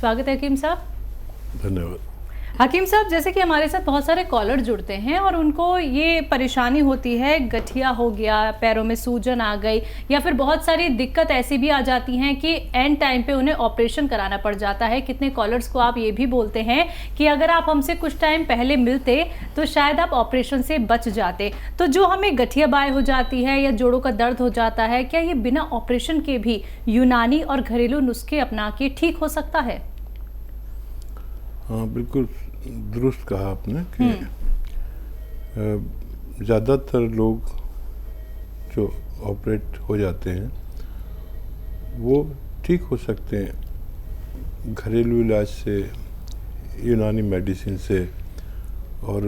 स्वागत है हकीम साहब। धन्यवाद। हकीम साहब, जैसे कि हमारे साथ बहुत सारे कॉलर जुड़ते हैं और उनको ये परेशानी होती है, गठिया हो गया, पैरों में सूजन आ गई, या फिर बहुत सारी दिक्कत ऐसी भी आ जाती हैं कि एंड टाइम पे उन्हें ऑपरेशन कराना पड़ जाता है। कितने कॉलर्स को आप ये भी बोलते हैं कि अगर आप हमसे कुछ टाइम पहले मिलते तो शायद आप ऑपरेशन से बच जाते। तो जो हमें गठिया बाय हो जाती है या जोड़ों का दर्द हो जाता है, क्या ये बिना ऑपरेशन के भी यूनानी और घरेलू नुस्खे अपना के ठीक हो सकता है? हाँ, बिल्कुल दुरुस्त कहा आपने कि ज़्यादातर लोग जो ऑपरेट हो जाते हैं वो ठीक हो सकते हैं घरेलू इलाज से, यूनानी मेडिसिन से। और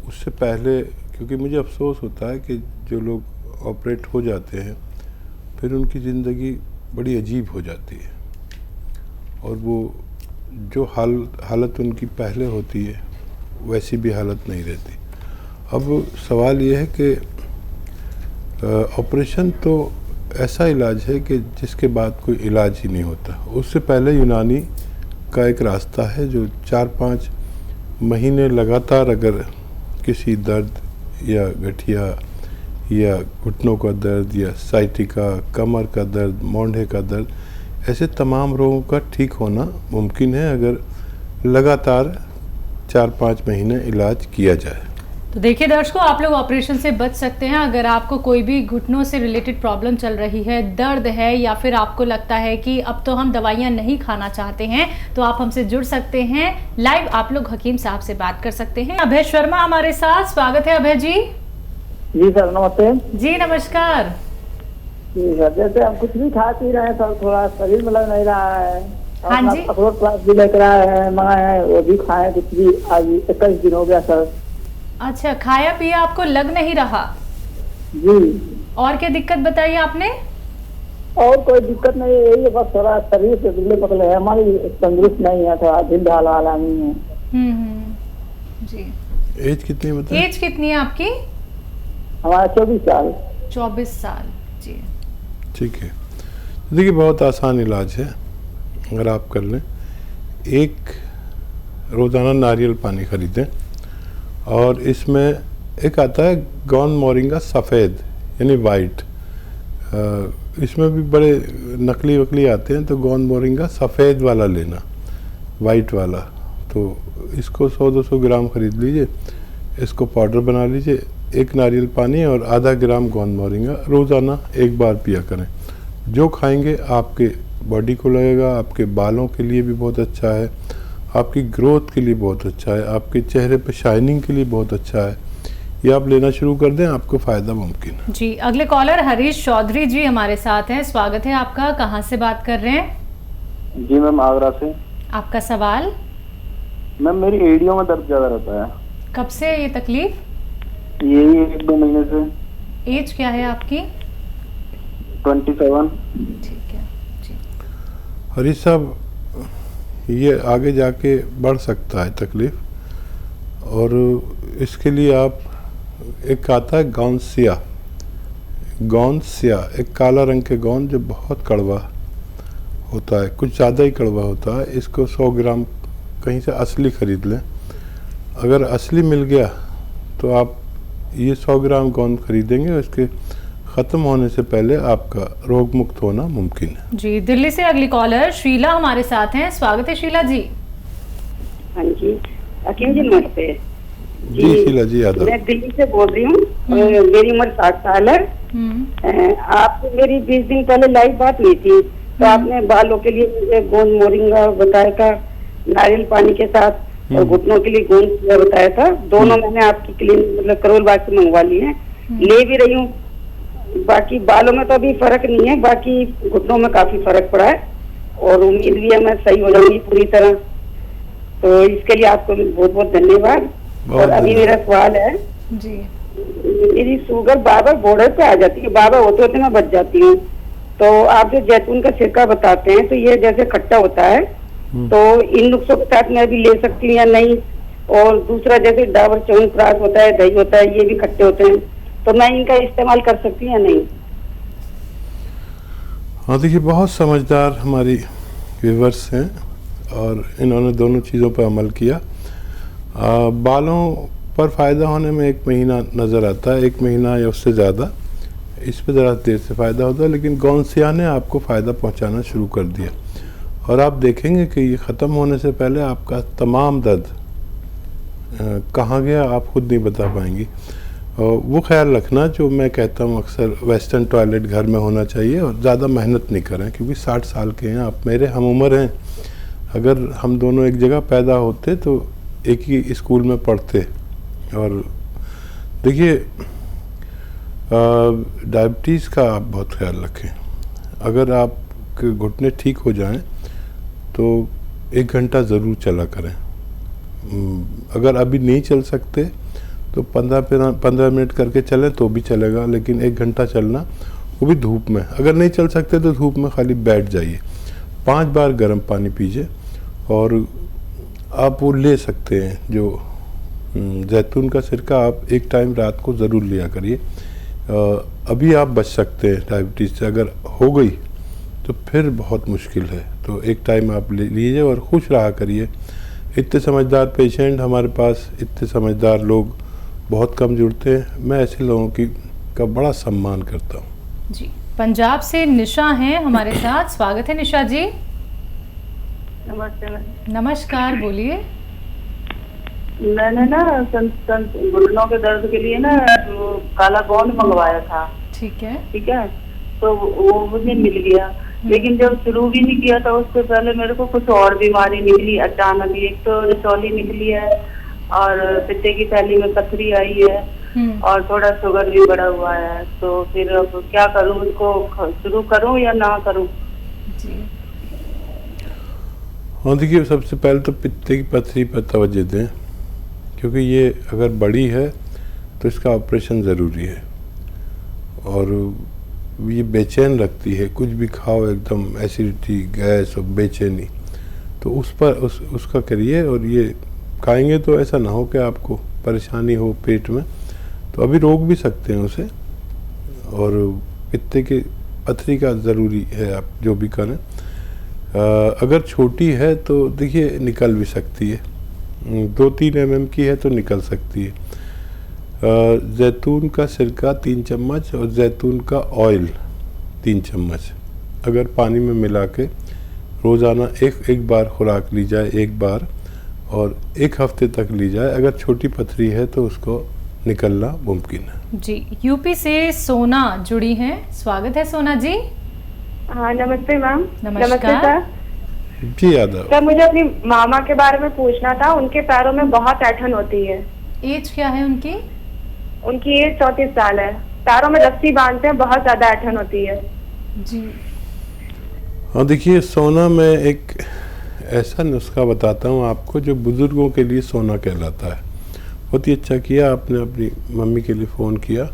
उससे पहले, क्योंकि मुझे अफसोस होता है कि जो लोग ऑपरेट हो जाते हैं फिर उनकी ज़िंदगी बड़ी अजीब हो जाती है और वो जो हालत उनकी पहले होती है वैसी भी हालत नहीं रहती। अब सवाल ये है कि ऑपरेशन तो ऐसा इलाज है कि जिसके बाद कोई इलाज ही नहीं होता। उससे पहले यूनानी का एक रास्ता है जो 4-5 महीने लगातार अगर किसी दर्द या गठिया या घुटनों का दर्द या साइटिका, कमर का दर्द, मोंढे का दर्द, ऐसे तमाम रोगों का ठीक होना मुमकिन है अगर लगातार 4-5 महीने इलाज किया जाए। तो देखिए दर्शकों, आप लोग ऑपरेशन से बच सकते हैं। अगर आपको कोई भी घुटनों से रिलेटेड प्रॉब्लम चल रही है, दर्द है, या फिर आपको लगता है कि अब तो हम दवाइयां नहीं खाना चाहते हैं, तो आप हमसे जुड़ सकते हैं। लाइव आप लोग हकीम साहब से बात कर सकते हैं। अभय शर्मा हमारे साथ, स्वागत है अभय जी। जी सर, नमस्ते जी नमस्कार। जी सर, जैसे हम कुछ भी खा पी रहे हैं सर, थोड़ा शरीर में लग नहीं रहा है। हाँ जी। अखरोट प्लास भी लेकर आए हैं, मंगाए हैं, वो भी खाए, कुछ भी आज 21 दिन हो गया सर। अच्छा, खाया पिया आपको लग नहीं रहा? जी। और क्या दिक्कत बताइए आपने? और कोई दिक्कत नहीं है, यही है बस थोड़ा शरीर से दुबले पतले है, हमारी तंदुरुस्त नहीं है, थोड़ा ढील ढाल वाला नहीं है। जी। एज कितनी बताइए? एज कितनी है आपकी? हमारा 24 साल। 24 साल। जी ठीक है। देखिए, बहुत आसान इलाज है अगर आप कर लें। एक रोज़ाना नारियल पानी खरीदें और इसमें एक आता है गौन मोरिंगा सफ़ेद यानी वाइट, इसमें भी बड़े नकली वकली आते हैं, तो गौन मोरिंगा सफ़ेद वाला लेना, वाइट वाला। तो इसको 100-200 ग्राम खरीद लीजिए, इसको पाउडर बना लीजिए, एक नारियल पानी और आधा ग्राम गौन मोरिंगा रोज़ाना एक बार पिया करें। जो खाएंगे आपके बॉडी को लगेगा, आपके बालों के लिए भी बहुत अच्छा है, आपकी ग्रोथ के लिए बहुत अच्छा है, आपके चेहरे पे शाइनिंग के लिए बहुत अच्छा है। ये आप लेना शुरू कर दें, आपको फ़ायदा मुमकिन है। जी, अगले कॉलर हरीश चौधरी जी हमारे साथ हैं, स्वागत है आपका। कहाँ से बात कर रहे हैं? जी मैम, आगरा से। आपका सवाल? मैम, मेरी एड़ियों में दर्द ज़्यादा रहता है। कब से ये तकलीफ? यही 1-2 महीने से। एज क्या है आपकी? 27। ठीक है जी। हरीश साहब, ये आगे जाके बढ़ सकता है तकलीफ़, और इसके लिए आप, एक आता है गौनसिया, एक काला रंग के गोंद जो बहुत कड़वा होता है, कुछ ज़्यादा ही कड़वा होता है। इसको 100 ग्राम कहीं से असली ख़रीद लें। अगर असली मिल गया तो आप ये 100 ग्राम गोंद खरीदेंगे और इसके ख़त्म होने से पहले आपका रोग मुक्त होना मुमकिन है। जी, दिल्ली से अगली कॉलर शीला हमारे साथ हैं, स्वागत है शीला जी। हाँ जी, हकीम जी नमस्ते। जी शीला जी, याद मैं दिल्ली से बोल रही हूँ, मेरी उम्र 60 साल है। आप मेरी 20 दिन पहले लाइव बात हुई थी, तो आपने बालों के लिए मुझे गोंद मोरिंगा बताया था, नारियल पानी के साथ, और घुटनों के लिए गोंद बताया था। दोनों मैंने आपकी क्लिनिक मतलब करोल बाग से मंगवा लिए हैं, ले भी रही हूँ। बाकी बालों में तो अभी फर्क नहीं है, बाकी घुटनों में काफी फर्क पड़ा है और उम्मीद भी है मैं सही हो जाऊंगी पूरी तरह। तो इसके लिए आपको बहुत बहुत धन्यवाद। और अभी मेरा सवाल है जी, मेरी शुगर बार-बार बॉर्डर पे आ जाती है, बार-बार होते होते मैं बच जाती हूँ। तो आप जो जैतून का सिरका बताते हैं, तो ये जैसे खट्टा होता है, तो इन नुस्खों के साथ मैं भी ले सकती हूँ या नहीं? और दूसरा, जैसे डाबर च्यवनप्राश होता है, दही होता है, ये भी खट्टे होते हैं, तो मैं इनका इस्तेमाल कर सकती हूँ या नहीं? हाँ देखिए, बहुत समझदार हमारी व्यूवर्स हैं और इन्होंने दोनों चीज़ों पर अमल किया। बालों पर फ़ायदा होने में 1 महीना नज़र आता है, 1 महीना या उससे ज़्यादा। इस पर ज़रा देर से फ़ायदा होता है, लेकिन गौनसिया ने आपको फ़ायदा पहुंचाना शुरू कर दिया और आप देखेंगे कि ये ख़त्म होने से पहले आपका तमाम दर्द कहाँ गया आप खुद नहीं बता पाएंगी। वो ख्याल रखना जो मैं कहता हूँ अक्सर, वेस्टर्न टॉयलेट घर में होना चाहिए और ज़्यादा मेहनत नहीं करें, क्योंकि 60 साल के हैं आप, मेरे हम उम्र हैं। अगर हम दोनों एक जगह पैदा होते तो एक ही स्कूल में पढ़ते। और देखिए, डायबिटीज़ का आप बहुत ख्याल रखें। अगर आपके घुटने ठीक हो जाएं तो 1 घंटा ज़रूर चला करें। अगर अभी नहीं चल सकते तो 15 मिनट करके चलें तो भी चलेगा, लेकिन 1 घंटा चलना, वो भी धूप में। अगर नहीं चल सकते तो धूप में खाली बैठ जाइए। 5 बार गर्म पानी पीजिए और आप वो ले सकते हैं जो जैतून का सिरका, आप एक टाइम रात को ज़रूर लिया करिए। अभी आप बच सकते हैं डायबिटीज़ से। अगर हो गई तो फिर बहुत मुश्किल है, तो एक टाइम आप ले लीजिए और खुश रहा करिए। इतने समझदार पेशेंट हमारे पास, इतने समझदार लोग बहुत कम जुड़ते हैं। मैं ऐसे लोगों का बड़ा सम्मान करता हूँ। जी, पंजाब से निशा हैं हमारे साथ, स्वागत है निशा जी। नमस्ते। नमस्कार, बोलिए। मैंने ना घुटनों के दर्द के लिए ना काला गोंद मंगवाया था। ठीक है। तो वो मुझे मिल गया, लेकिन जब शुरू भी नहीं किया था उससे पहले मेरे को कुछ और बीमारी निकली अचानक। एक तो रसौली निकली है और पित्ते की थैली में पथरी आई है और थोड़ा शुगर भी बढ़ा हुआ है। तो फिर अब क्या करूं, उसको शुरू करूं या ना करूं? जी, हाँ, देखिए, सबसे पहले तो पित्ते की पथरी पर तवज्जो दें, क्योंकि ये अगर बड़ी है तो इसका ऑपरेशन ज़रूरी है और ये बेचैन रखती है। कुछ भी खाओ एकदम एसिडिटी, गैस और बेचैनी, तो उसका करिए। और ये खाएंगे तो ऐसा ना हो कि आपको परेशानी हो पेट में, तो अभी रोक भी सकते हैं उसे। और पित्ते की पथरी का ज़रूरी है आप जो भी करें। अगर छोटी है तो देखिए निकल भी सकती है, 2-3 mm की है तो निकल सकती है। जैतून का सिरका 3 चम्मच और जैतून का ऑयल 3 चम्मच अगर पानी में मिला के रोज़ाना एक बार खुराक ली जाए, 1 बार, और 1 हफ्ते तक ली जाए। अगर छोटी पथरी है तो उसको निकलना मुमकिन है। जी, यूपी से सोना जुड़ी हैं, स्वागत है सोना जी। हाँ, नमस्ते मैम। नमस्कार सर। जी, यादव सर, मुझे अपनी मामा के बारे में पूछना था। उनके पैरों में बहुत ऐंठन होती है। एज क्या है उनकी? उनकी एज 34 साल है। पैरों में रस्सी बांधते हैं, बहुत ज्यादा ऐंठन होती है। जी, हाँ, देखिए, सोना में एक ऐसा नुस्खा बताता हूँ आपको जो बुज़ुर्गों के लिए सोना कहलाता है। बहुत ही अच्छा किया आपने, अपनी मम्मी के लिए फ़ोन किया।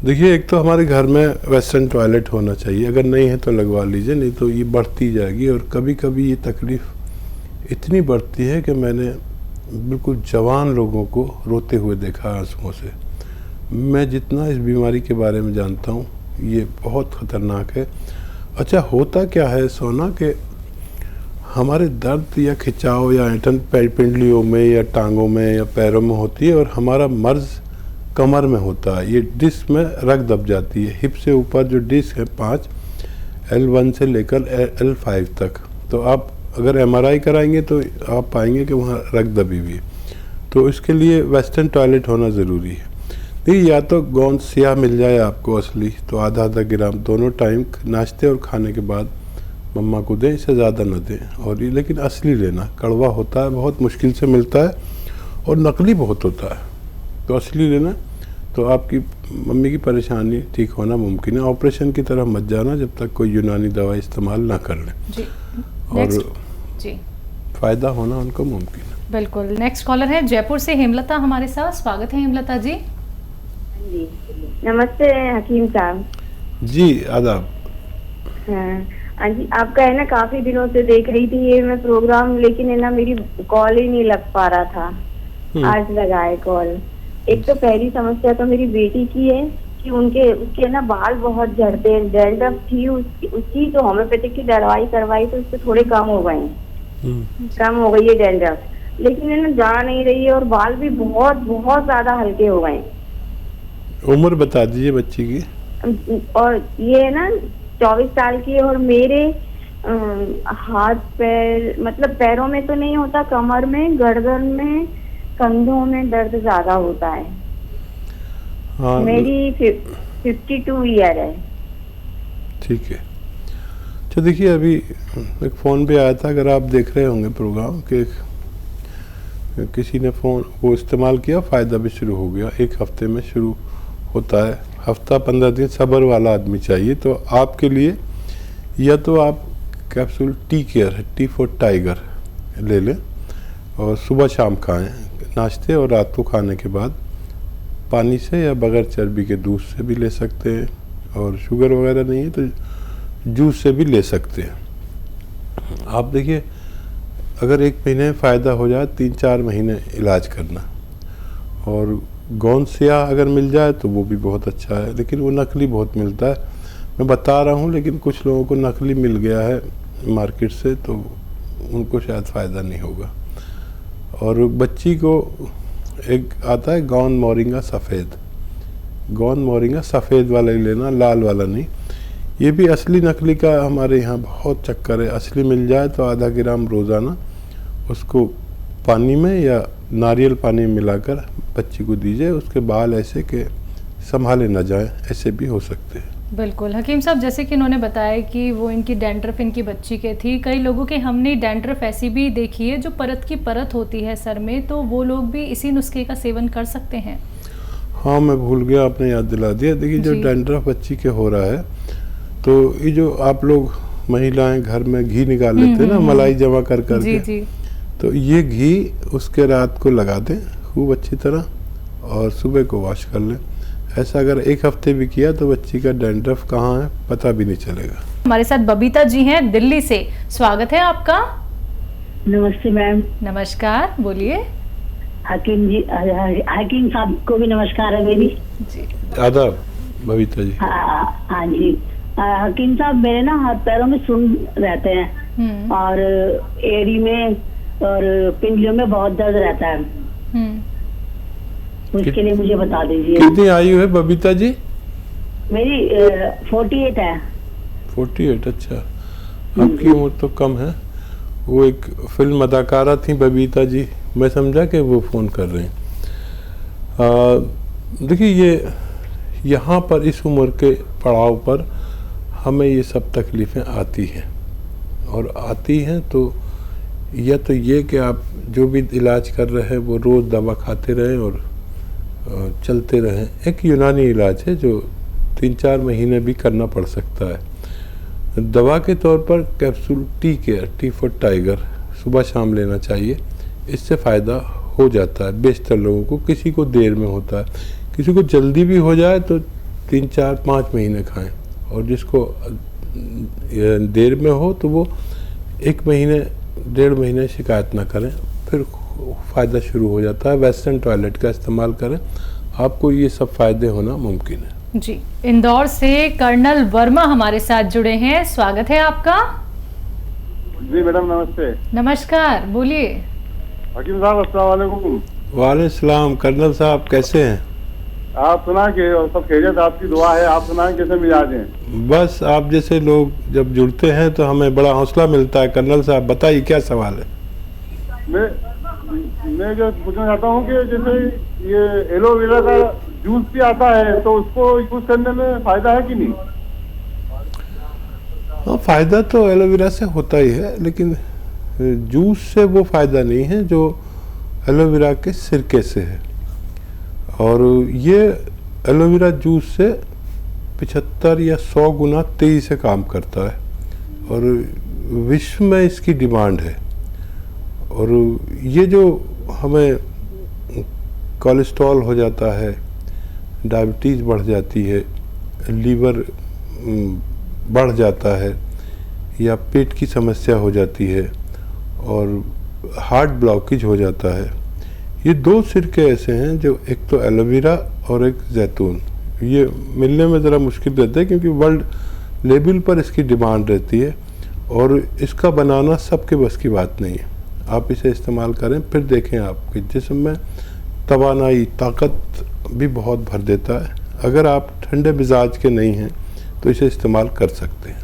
देखिए, एक तो हमारे घर में वेस्टर्न टॉयलेट होना चाहिए, अगर नहीं है तो लगवा लीजिए, नहीं तो ये बढ़ती जाएगी। और कभी कभी ये तकलीफ़ इतनी बढ़ती है कि मैंने बिल्कुल जवान लोगों को रोते हुए देखा आंसुओं से। मैं जितना इस बीमारी के बारे में जानता हूँ, ये बहुत ख़तरनाक है। अच्छा, होता क्या है सोना के हमारे दर्द या खिंचाव या ऐंठन पिंडलियों में या टांगों में या पैरों में होती है, और हमारा मर्ज़ कमर में होता है। ये डिस्क में रग दब जाती है। हिप से ऊपर जो डिस्क है 5, L1 से लेकर L5 तक, तो आप अगर MRI कराएंगे तो आप पाएंगे कि वहाँ रग दबी हुई है। तो इसके लिए वेस्टर्न टॉयलेट होना ज़रूरी है। देखिए, या तो गोंद स्याह मिल जाए आपको असली, तो आधा ग्राम दोनों टाइम नाश्ते और खाने के बाद मम्मा को दें, इससे ज़्यादा न दें। और ये लेकिन असली लेना, कड़वा होता है, बहुत मुश्किल से मिलता है और नकली बहुत होता है, तो असली लेना। तो आपकी मम्मी की परेशानी ठीक होना मुमकिन है। ऑपरेशन की तरफ मत जाना जब तक कोई यूनानी दवा इस्तेमाल ना कर लें। जी, और जी, फ़ायदा होना उनको मुमकिन है। बिल्कुल। नेक्स्ट कॉलर है जयपुर से हेमलता हमारे साथ, स्वागत है हेमलता जी। जी, नमस्ते हकीम साहब। जी, आदाब। हाँ जी, आपका है ना काफी दिनों से देख रही थी ये मैं प्रोग्राम, लेकिन है ना मेरी कॉल ही नहीं लग पा रहा था। आज लगाए कॉल। एक तो पहली समस्या तो मेरी बेटी की है कि उसके ना बाल बहुत झड़ते हैं, डैंड्रफ थी उसकी तो होम्योपैथिक की दवाई करवाई तो उससे थोड़े कम हो गए हैं, कम हो गई है डैंड्रफ, लेकिन है ना जा नहीं रही है और बाल भी बहुत बहुत ज्यादा हल्के हो गए हैं। उम्र बता दीजिए बच्ची की। और ये है ना 24 साल की है और मेरे हाथ पैर मतलब पैरों में तो नहीं होता, कमर में, गर्दन में, कंधों में दर्द ज्यादा होता है। हाँ, मेरी 52 ईयर है। ठीक है। तो देखिए अभी एक फ़ोन पे आया था, अगर आप देख रहे होंगे प्रोग्राम के किसी ने फ़ोन वो इस्तेमाल किया, फ़ायदा भी शुरू हो गया। 1 हफ्ते में शुरू होता है, हफ्ता 15 दिन सब्र वाला आदमी चाहिए। तो आपके लिए या तो आप capsule tea care, T for tiger ले लें और सुबह शाम खाएं नाश्ते और रात को खाने के बाद, पानी से या बगैर चर्बी के दूध से भी ले सकते हैं, और शुगर वगैरह नहीं है तो जूस से भी ले सकते हैं। आप देखिए अगर 1 महीने में फ़ायदा हो जाए, 3-4 महीने इलाज करना, और गोंद स्याह अगर मिल जाए तो वो भी बहुत अच्छा है, लेकिन वो नकली बहुत मिलता है। मैं बता रहा हूँ, लेकिन कुछ लोगों को नकली मिल गया है मार्केट से, तो उनको शायद फ़ायदा नहीं होगा। और बच्ची को एक आता है गोंद मोरिंगा सफ़ेद, गोंद मोरिंगा सफ़ेद वाला ही लेना, लाल वाला नहीं। ये भी असली नकली का हमारे यहाँ बहुत चक्कर है। असली मिल जाए तो आधा ग्राम रोज़ाना उसको पानी में या नारियल पानी में मिलाकर बच्ची को दीजिए। उसके बाल ऐसे कि संभाले ना जाए, ऐसे भी हो सकते हैं। बिल्कुल हकीम साहब, जैसे कि इन्होंने बताया कि वो इनकी डैंड्रफ इनकी बच्ची के थी। कई लोगों के हमने डैंड्रफ ऐसी भी देखी है जो परत की परत होती है सर में, तो वो लोग भी इसी नुस्खे का सेवन कर सकते हैं। हाँ, मैं भूल गया, आपने याद दिला दिया। देखिए जो डैंड्रफ बच्ची के हो रहा है, तो ये जो आप लोग महिलाएं घर में घी निकाल लेते हैं ना, मलाई जमा कर जी, के, जी। तो ये घी उसके रात को लगा दें खूब अच्छी तरह, और सुबह को वॉश कर लें। ऐसा अगर 1 हफ्ते भी किया तो बच्ची का डैंड्रफ कहाँ है पता भी नहीं चलेगा। हमारे साथ बबीता जी हैं दिल्ली से, स्वागत है आपका। नमस्ते मैम। नमस्कार, बोलिए। हकीम जी, हकीम साहब को भी नमस्कार है मेरी। जी आदाब बबीता जी। हाँ जी, हकीम साहब मेरे ना हाथ पैरों में सुन रहते हैं और एड़ी में और पिंजलियों में बहुत दर्द रहता है। उसके लिए मुझे बता दीजिए। कितनी आयु है बबीता जी? मेरी 48 है। 48, अच्छा। आपकी उम्र तो कम है। वो एक फिल्म अदाकारा थी बबीता जी, मैं समझा कि वो फ़ोन कर रहे हैं। देखिए ये यहाँ पर इस उम्र के पड़ाव पर हमें ये सब तकलीफ़ें आती हैं, और आती हैं तो या तो ये कि आप जो भी इलाज कर रहे हैं वो रोज़ दवा खाते रहें और चलते रहें। एक यूनानी इलाज है जो 3-4 महीने भी करना पड़ सकता है। दवा के तौर पर capsule tea care, T for tiger सुबह शाम लेना चाहिए। इससे फ़ायदा हो जाता है बेशतर लोगों को। किसी को देर में होता है, किसी को जल्दी भी हो जाए तो 3-4-5 महीने खाएं, और जिसको देर में हो तो वो 1 महीने 1.5 महीने शिकायत ना करें, फिर फ़ायदा शुरू हो जाता है। वेस्टर्न टॉयलेट का इस्तेमाल करें, आपको ये सब फ़ायदे होना मुमकिन है। जी, इंदौर से कर्नल वर्मा हमारे साथ जुड़े हैं, स्वागत है आपका। जी मैडम नमस्ते। नमस्कार, बोलिए। हकीम साहब अस्सलाम वालेकुम। वालेकुम सलाम। कर्नल साहब कैसे हैं? आप सुना के सब खैरियत, आपकी दुआ है। आप सुनाएं कैसे मिजाज हैं? बस आप जैसे लोग जब जुड़ते हैं तो हमें बड़ा हौसला मिलता है। कर्नल साहब बताइए क्या सवाल है? मैं जो पूछना चाहता हूँ कि जैसे ये एलोवेरा का जूस भी आता है, तो उसको यूज करने में फायदा है कि नहीं? हाँ, फायदा तो एलोवेरा से होता ही है, लेकिन जूस से वो फायदा नहीं है जो एलोवेरा के सिरके से है। और ये एलोवेरा जूस से 75 या 100 गुना तेज़ी से काम करता है, और विश्व में इसकी डिमांड है। और ये जो हमें कोलेस्ट्रॉल हो जाता है, डायबिटीज़ बढ़ जाती है, लीवर बढ़ जाता है, या पेट की समस्या हो जाती है, और हार्ट ब्लॉकेज हो जाता है, ये 2 सिरके ऐसे हैं जो एक तो एलोवेरा और एक जैतून, ये मिलने में ज़रा मुश्किल रहता है क्योंकि वर्ल्ड लेवल पर इसकी डिमांड रहती है और इसका बनाना सबके बस की बात नहीं है। आप इसे इस्तेमाल करें, फिर देखें आपके जिस्म में तवानाई, ताकत भी बहुत भर देता है। अगर आप ठंडे मिजाज के नहीं हैं तो इसे इस्तेमाल कर सकते हैं।